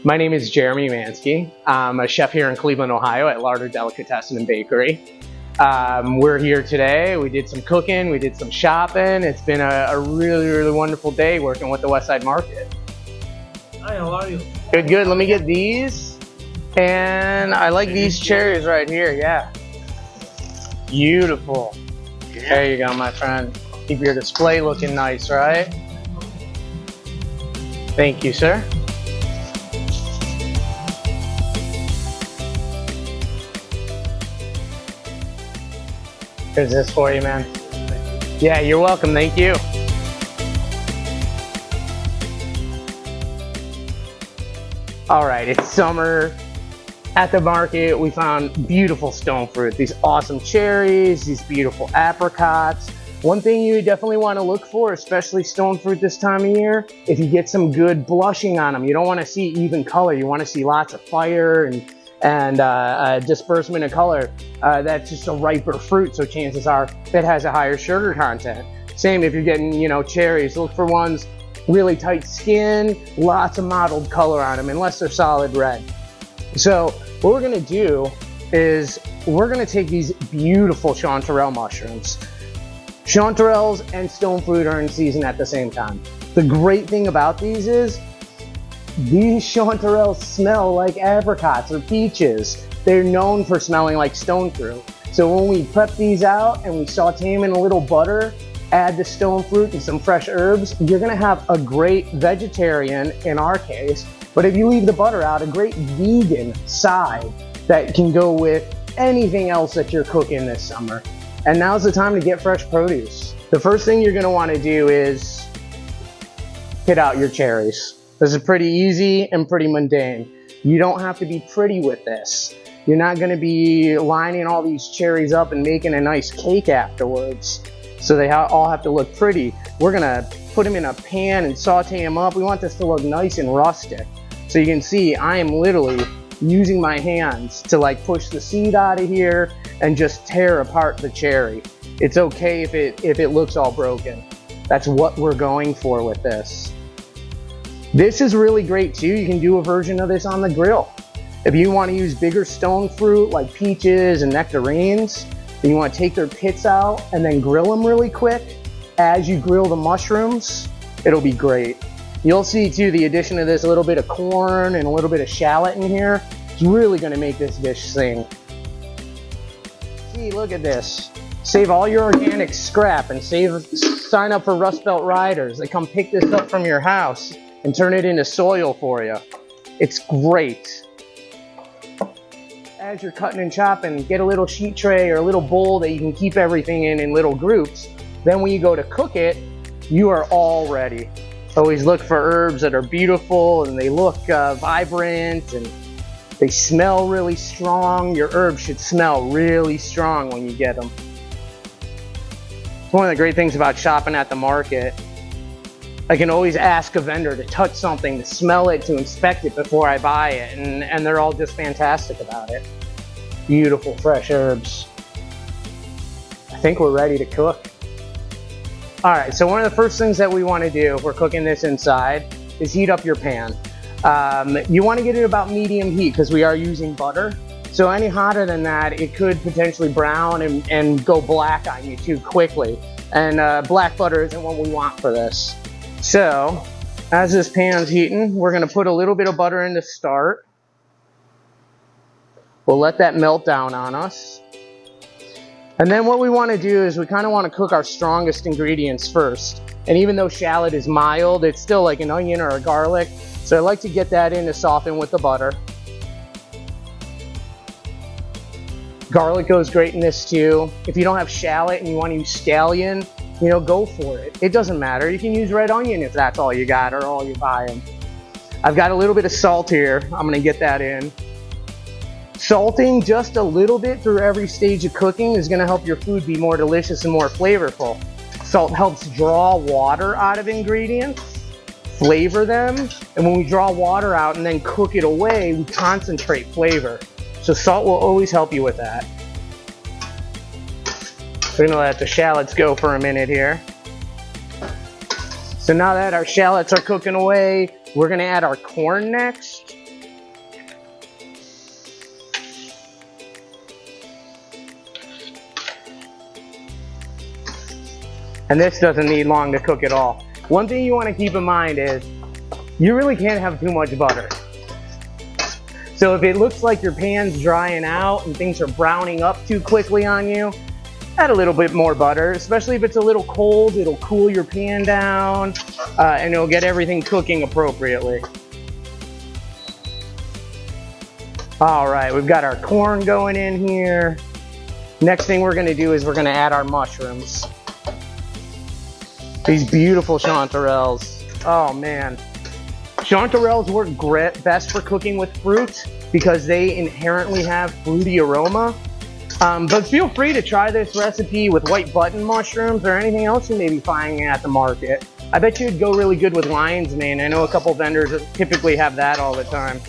My name is Jeremy Umansky. I'm a chef here in Cleveland, Ohio at Larder Delicatessen and Bakery. We're here today. We did some cooking, we did some shopping. It's been a really wonderful day working with the Westside Market. Hi, how are you? Good. Let me get these. And I like these cherries right here, yeah. Beautiful. There you go, my friend. Keep your display looking nice, right? Thank you, sir. Here's this for you, man. Yeah, you're welcome. Thank you. All right, it's summer. At the market, we found beautiful stone fruit. These awesome cherries, these beautiful apricots. One thing you definitely want to look for, especially stone fruit this time of year, if you get some good blushing on them. You don't want to see even color. You want to see lots of fire and disbursement of color. That's just a riper fruit, so chances are it has a higher sugar content. Same if you're getting, cherries. Look for ones really tight skin, lots of mottled color on them, unless they're solid red. So what we're gonna do is we're gonna take these beautiful chanterelle mushrooms. Chanterelles and stone fruit are in season at the same time. The great thing about these is these chanterelles smell like apricots or peaches. They're known for smelling like stone fruit. So when we prep these out and we saute them in a little butter, add the stone fruit and some fresh herbs, you're gonna have a great vegetarian, in our case, but if you leave the butter out, a great vegan side that can go with anything else that you're cooking this summer. And now's the time to get fresh produce. The first thing you're gonna wanna do is hit out your cherries. This is pretty easy and pretty mundane. You don't have to be pretty with this. You're not gonna be lining all these cherries up and making a nice cake afterwards. So they all have to look pretty. We're gonna put them in a pan and saute them up. We want this to look nice and rustic. So you can see I am literally using my hands to push the seed out of here and just tear apart the cherry. It's okay if it looks all broken. That's what we're going for with this. This is really great too. You can do a version of this on the grill. If you want to use bigger stone fruit like peaches and nectarines, then you want to take their pits out and then grill them really quick. As you grill the mushrooms, it'll be great. You'll see too the addition of this, a little bit of corn and a little bit of shallot in here. It's really going to make this dish sing. See, look at this. Save all your organic scrap and sign up for Rust Belt Riders. They come pick this up from your house and turn it into soil for you. It's great. As you're cutting and chopping, get a little sheet tray or a little bowl that you can keep everything in little groups. Then when you go to cook it, you are all ready. Always look for herbs that are beautiful and they look vibrant and they smell really strong. Your herbs should smell really strong when you get them. It's one of the great things about shopping at the market. I can always ask a vendor to touch something, to smell it, to inspect it before I buy it, and they're all just fantastic about it. Beautiful fresh herbs. I think we're ready to cook. All right, so one of the first things that we want to do if we're cooking this inside is heat up your pan. You want to get it about medium heat because we are using butter. So any hotter than that, it could potentially brown and go black on you too quickly. And black butter isn't what we want for this. So as this pan's heating, we're going to put a little bit of butter in to start. We'll let that melt down on us. And then what we want to do is we kind of want to cook our strongest ingredients first. And even though shallot is mild, it's still like an onion or a garlic. So I like to get that in to soften with the butter. Garlic goes great in this too. If you don't have shallot and you want to use scallion, go for it. It doesn't matter. You can use red onion if that's all you got or all you're buying. I've got a little bit of salt here. I'm going to get that in. Salting just a little bit through every stage of cooking is going to help your food be more delicious and more flavorful. Salt helps draw water out of ingredients, flavor them, and when we draw water out and then cook it away, we concentrate flavor. So salt will always help you with that. We're going to let the shallots go for a minute here. So now that our shallots are cooking away, we're going to add our corn next. And this doesn't need long to cook at all. One thing you want to keep in mind is you really can't have too much butter. So if it looks like your pan's drying out and things are browning up too quickly on you, add a little bit more butter, especially if it's a little cold. It'll cool your pan down and it'll get everything cooking appropriately. All right, we've got our corn going in here. Next thing we're gonna do is we're gonna add our mushrooms. These beautiful chanterelles. Oh man. Chanterelles work best for cooking with fruit because they inherently have fruity aroma. But feel free to try this recipe with white button mushrooms or anything else you may be finding at the market. I bet you it'd go really good with lion's mane. I know a couple vendors typically have that all the time.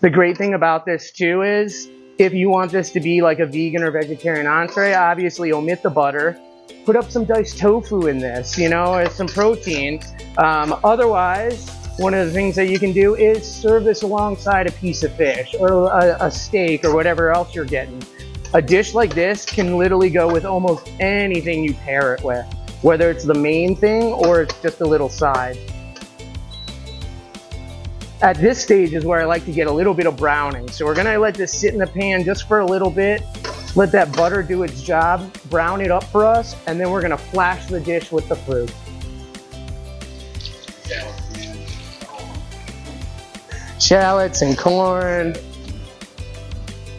The great thing about this too is if you want this to be like a vegan or vegetarian entree, obviously omit the butter. Put up some diced tofu in this, you know, as some protein. Otherwise, one of the things that you can do is serve this alongside a piece of fish or a steak or whatever else you're getting. A dish like this can literally go with almost anything you pair it with, whether it's the main thing or it's just a little side. At this stage is where I like to get a little bit of browning. So we're gonna let this sit in the pan just for a little bit, let that butter do its job, brown it up for us, and then we're gonna flash the dish with the fruit. Shallots and corn.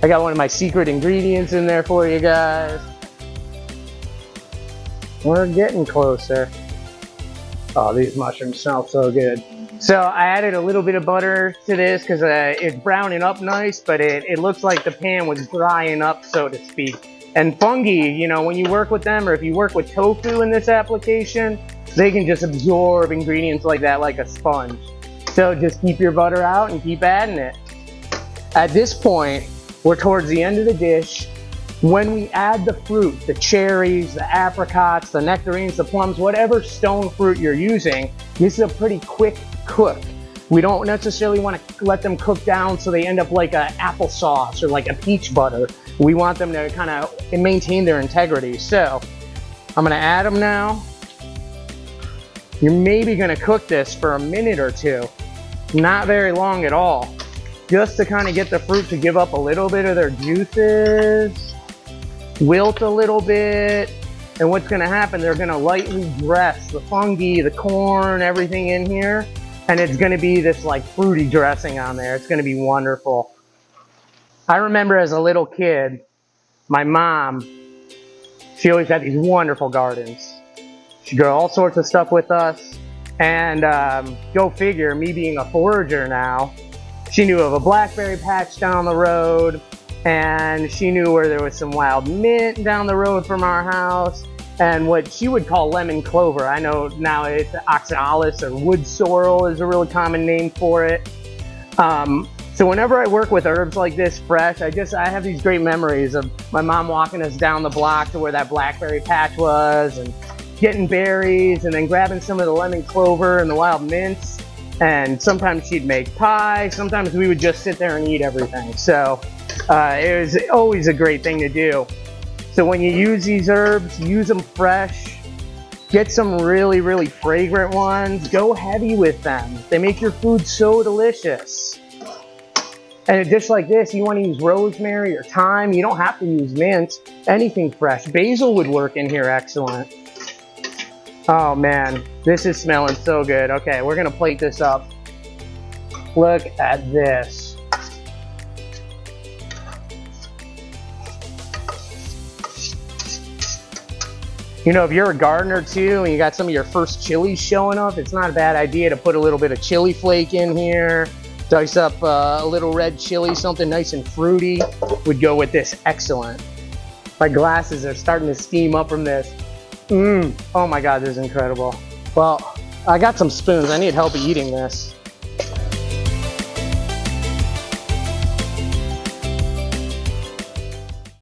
I got one of my secret ingredients in there for you guys. We're getting closer. Oh, these mushrooms smell so good. So I added a little bit of butter to this because it's browning up nice, but it looks like the pan was drying up, so to speak. And fungi, you know, when you work with them, or if you work with tofu in this application, they can just absorb ingredients like that like a sponge. So just keep your butter out and keep adding it. At this point, we're towards the end of the dish. When we add the fruit, the cherries, the apricots, the nectarines, the plums, whatever stone fruit you're using, this is a pretty quick cook. We don't necessarily want to let them cook down so they end up like an applesauce or like a peach butter. We want them to kind of maintain their integrity. So I'm going to add them now. You're maybe going to cook this for a minute or two. Not very long at all. Just to kind of get the fruit to give up a little bit of their juices, wilt a little bit, and what's going to happen, they're going to lightly dress the fungi, the corn, everything in here, and it's going to be this like fruity dressing on there. It's going to be wonderful. I remember as a little kid, my mom, she always had these wonderful gardens. She'd grow all sorts of stuff with us, and go figure, me being a forager now, she knew of a blackberry patch down the road, and she knew where there was some wild mint down the road from our house, and what she would call lemon clover. I know now it's oxalis or wood sorrel is a really common name for it. So whenever I work with herbs like this fresh, I have these great memories of my mom walking us down the block to where that blackberry patch was and getting berries and then grabbing some of the lemon clover and the wild mints. And sometimes she'd make pie. Sometimes we would just sit there and eat everything. So it was always a great thing to do. So when you use these herbs, use them fresh. Get some really, really fragrant ones. Go heavy with them. They make your food so delicious. And a dish like this, you want to use rosemary or thyme. You don't have to use mint. Anything fresh. Basil would work in here excellent. Oh man, this is smelling so good. Okay, we're gonna plate this up. Look at this. You know, if you're a gardener too and you got some of your first chilies showing up, it's not a bad idea to put a little bit of chili flake in here. Dice up a little red chili, something nice and fruity would go with this excellent. My glasses are starting to steam up from this. Oh my God, this is incredible. Well, I got some spoons. I need help eating this.